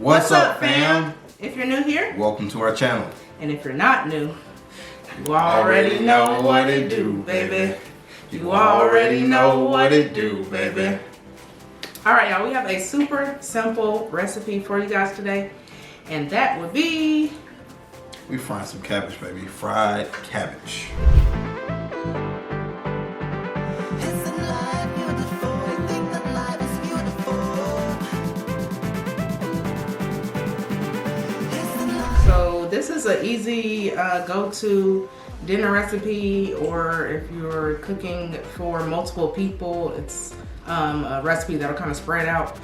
What's up, fam? If you're new here, welcome to our channel. And if you're not new, you already know what it do, baby. You already know what it do, baby. All right, y'all, we have a super simple recipe for you guys today, and that would be... we frying some cabbage, baby. Fried cabbage. So this is an easy go-to dinner recipe, or if you're cooking for multiple people, it's a recipe that'll kind of spread out.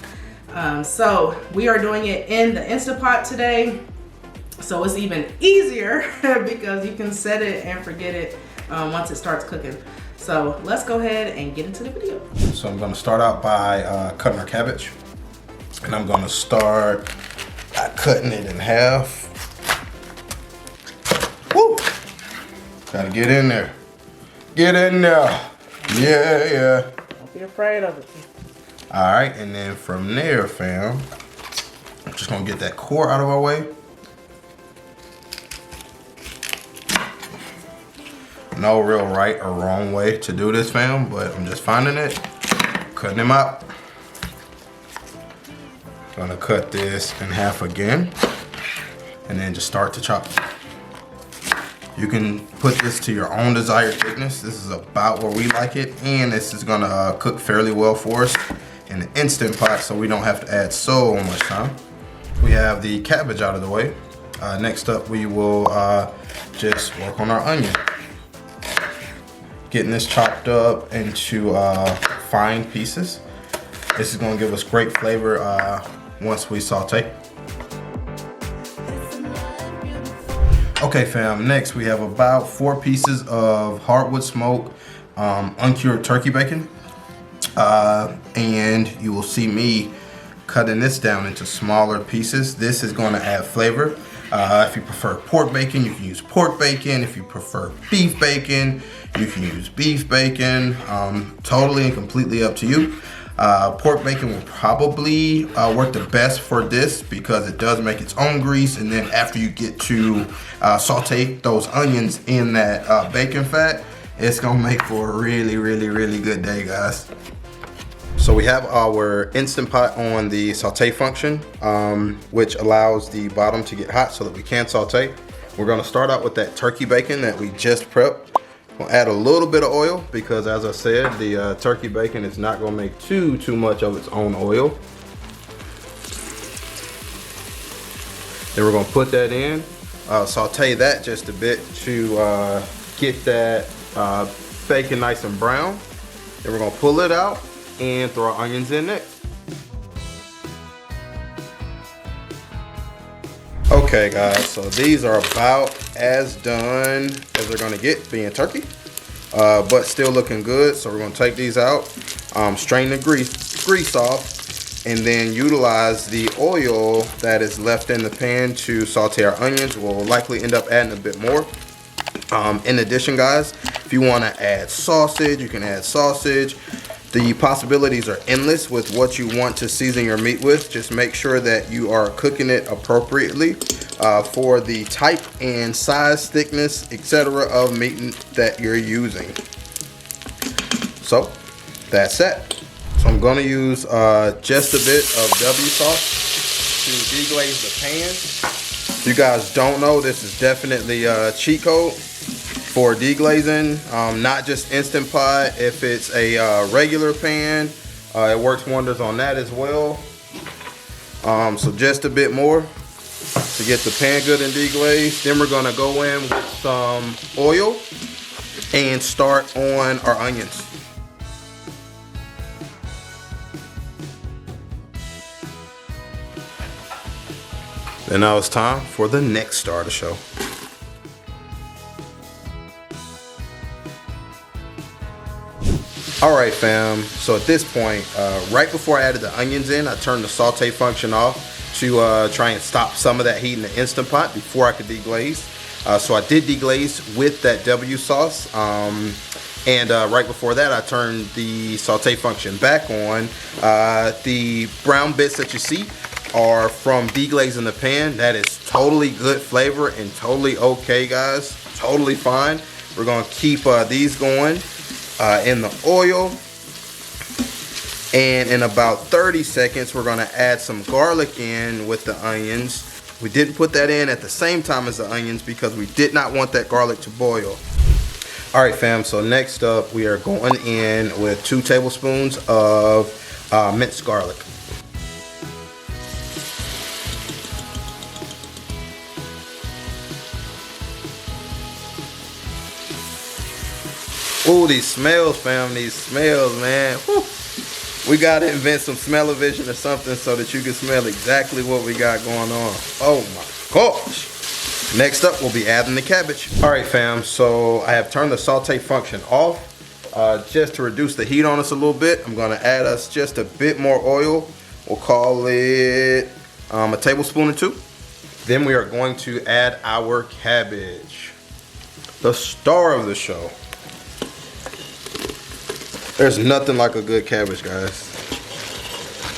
So we are doing it in the Instant Pot today. So it's even easier because you can set it and forget it once it starts cooking. So let's go ahead and get into the video. So I'm gonna start out by cutting our cabbage. And I'm gonna start by cutting it in half. Woo! Gotta get in there. Get in there. Yeah. Don't be afraid of it. All right, and then from there, fam, I'm just gonna get that core out of our way. No real right or wrong way to do this, fam, but I'm just finding it, cutting them out. Gonna cut this in half again, and then just start to chop. You can put this to your own desired thickness. This is about where we like it, and this is gonna cook fairly well for us in the Instant Pot, so we don't have to add so much time. We have the cabbage out of the way. Next up, we will just work on our onion. Getting this chopped up into fine pieces. This is gonna give us great flavor once we saute. Okay, fam, next we have about 4 pieces of hardwood smoked uncured turkey bacon. And you will see me cutting this down into smaller pieces. This is going to add flavor. If you prefer pork bacon, you can use pork bacon. If you prefer beef bacon, you can use beef bacon. Totally and completely up to you. Pork bacon will probably work the best for this because it does make its own grease, and then after you get to saute those onions in that bacon fat, it's gonna make for a really good day, guys. So we have our Instant Pot on the saute function, which allows the bottom to get hot so that we can saute. We're gonna start out with that turkey bacon that we just prepped. We'll add a little bit of oil because, as I said, the turkey bacon is not gonna make too much of its own oil. Then we're gonna put that in, saute that just a bit to get that bacon nice and brown. Then we're gonna pull it out and throw our onions in next. Okay, guys, so these are about as done as they're gonna get, being turkey, but still looking good. So we're gonna take these out, strain the grease off, and then utilize the oil that is left in the pan to saute our onions. We'll likely end up adding a bit more. In addition, guys, if you wanna add sausage, you can add sausage. The possibilities are endless with what you want to season your meat with. Just make sure that you are cooking it appropriately for the type and size, thickness, etc. of meat that you're using. So that's it. So I'm gonna use just a bit of W sauce to deglaze the pan. If you guys don't know, this is definitely a cheat code for deglazing, not just Instant Pot. If it's a regular pan, it works wonders on that as well. So just a bit more to get the pan good and deglazed. Then we're gonna go in with some oil and start on our onions. Then now it's time for the next star of the show. All right, fam, so at this point, right before I added the onions in, I turned the saute function off to try and stop some of that heat in the Instant Pot before I could deglaze. So I did deglaze with that W sauce. And right before that, I turned the saute function back on. The brown bits that you see are from deglazing the pan. That is totally good flavor and totally okay, guys. Totally fine. We're gonna keep these going in the oil. And in about 30 seconds, we're gonna add some garlic in with the onions. We didn't put that in at the same time as the onions because we did not want that garlic to boil. All right, fam, so next up, we are going in with 2 tablespoons of minced garlic. Ooh, these smells, fam, these smells, man. Whew. We gotta invent some smell-o-vision or something so that you can smell exactly what we got going on. Oh my gosh. Next up, we'll be adding the cabbage. All right, fam, so I have turned the saute function off just to reduce the heat on us a little bit. I'm gonna add us just a bit more oil. We'll call it a tablespoon or 2. Then we are going to add our cabbage, the star of the show. There's nothing like a good cabbage, guys.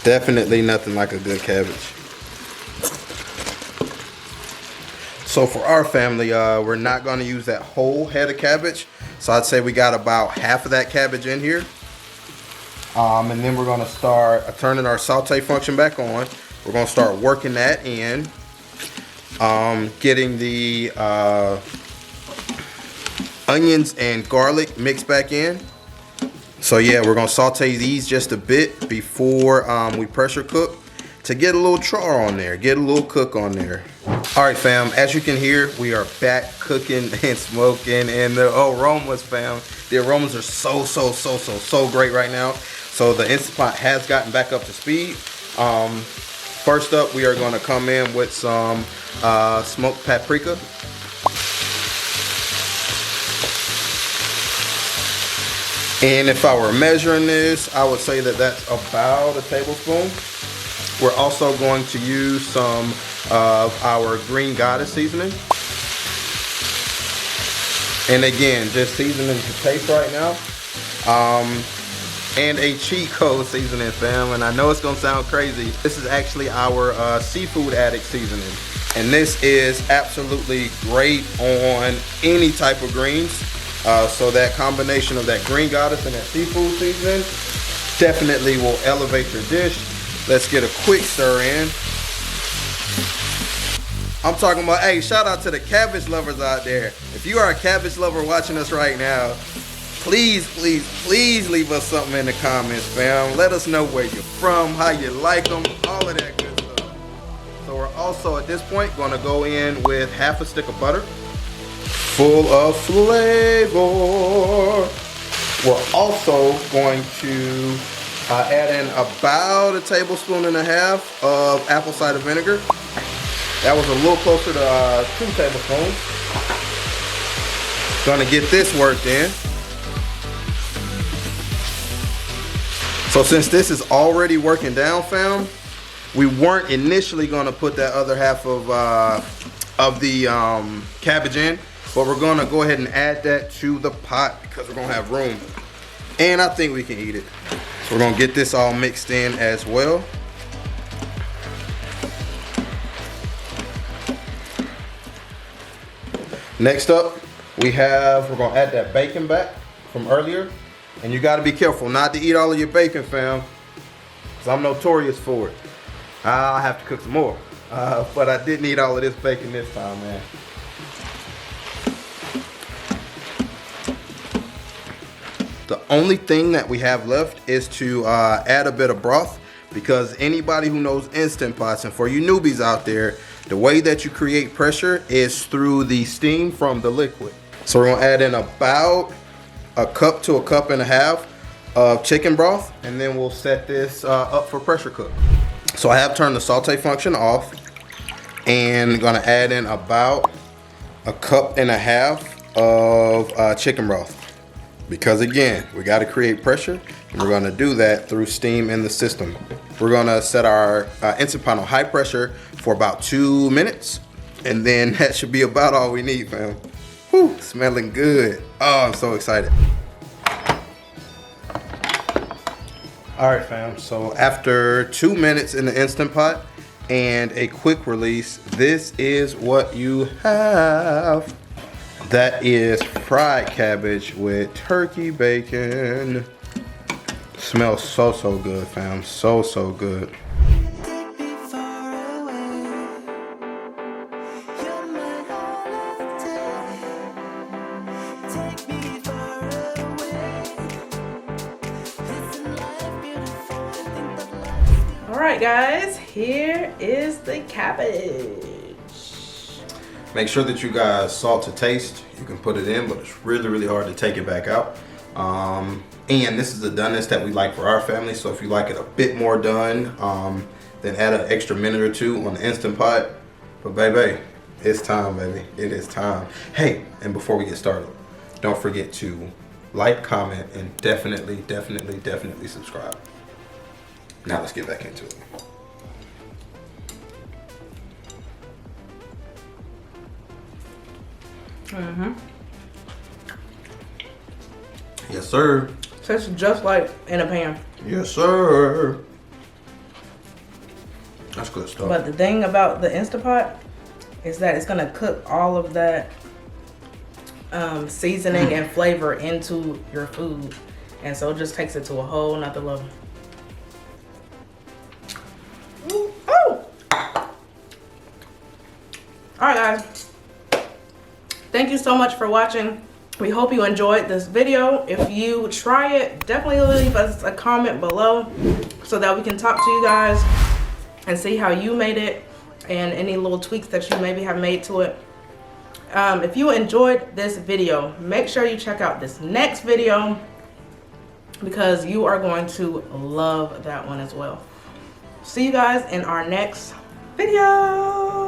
Definitely nothing like a good cabbage. So for our family, we're not gonna use that whole head of cabbage. So I'd say we got about half of that cabbage in here. And then we're gonna start turning our saute function back on. We're gonna start working that in. Getting the onions and garlic mixed back in. So yeah, we're gonna saute these just a bit before we pressure cook to get a little char on there, get a little cook on there. All right, fam, as you can hear, we are back cooking and smoking, and the aromas, fam, the aromas are so great right now. So the Instant Pot has gotten back up to speed. First up, we are gonna come in with some smoked paprika. And if I were measuring this, I would say that that's about a tablespoon. We're also going to use some of our Green Goddess seasoning. And again, just seasoning to taste right now. And a cheat code seasoning, fam. And I know it's gonna sound crazy. This is actually our seafood addict seasoning. And this is absolutely great on any type of greens. So that combination of that Green Goddess and that seafood seasoning definitely will elevate your dish. Let's get a quick stir in. I'm talking about, hey, shout out to the cabbage lovers out there. If you are a cabbage lover watching us right now, please leave us something in the comments, fam. Let us know where you're from, how you like them, all of that good stuff. So we're also at this point gonna go in with half a stick of butter. Full of flavor. We're also going to add in about a tablespoon and a half of apple cider vinegar. That was a little closer to 2 tablespoons. Gonna get this worked in. So since this is already working down, fam, we weren't initially gonna put that other half of the cabbage in. But we're gonna go ahead and add that to the pot because we're gonna have room. And I think we can eat it. So we're gonna get this all mixed in as well. Next up, we're gonna add that bacon back from earlier. And you gotta be careful not to eat all of your bacon, fam, because I'm notorious for it. I'll have to cook some more. But I didn't eat all of this bacon this time, man. The only thing that we have left is to add a bit of broth, because anybody who knows Instant Pots, and for you newbies out there, the way that you create pressure is through the steam from the liquid. So we're gonna add in about a cup to a cup and a half of chicken broth, and then we'll set this up for pressure cook. So I have turned the saute function off, and gonna add in about a cup and a half of chicken broth. Because again, we got to create pressure, and we're going to do that through steam in the system. We're going to set our Instant Pot on high pressure for about 2 minutes, and then that should be about all we need, fam. Whew, smelling good. Oh, I'm so excited. All right, fam, so after 2 minutes in the Instant Pot and a quick release, this is what you have. That is fried cabbage with turkey bacon. Smells so, so good, fam. So, so good. Alright guys, here is the cabbage. Make sure that you guys salt to taste. You can put it in, but it's really, really hard to take it back out. And this is the doneness that we like for our family. So if you like it a bit more done, then add an extra minute or two on the Instant Pot. But baby, it's time, baby. It is time. Hey, and before we get started, don't forget to like, comment, and definitely subscribe. Now let's get back into it. Yes, sir. Tastes just like in a pan. Yes, sir. That's good stuff. But the thing about the Instant Pot is that it's gonna cook all of that seasoning and flavor into your food, and so it just takes it to a whole nother level. Ooh. Oh! All right, guys. Thank you so much for watching. We hope you enjoyed this video. If you try it, definitely leave us a comment below so that we can talk to you guys and see how you made it and any little tweaks that you maybe have made to it. If you enjoyed this video, make sure you check out this next video because you are going to love that one as well. See you guys in our next video.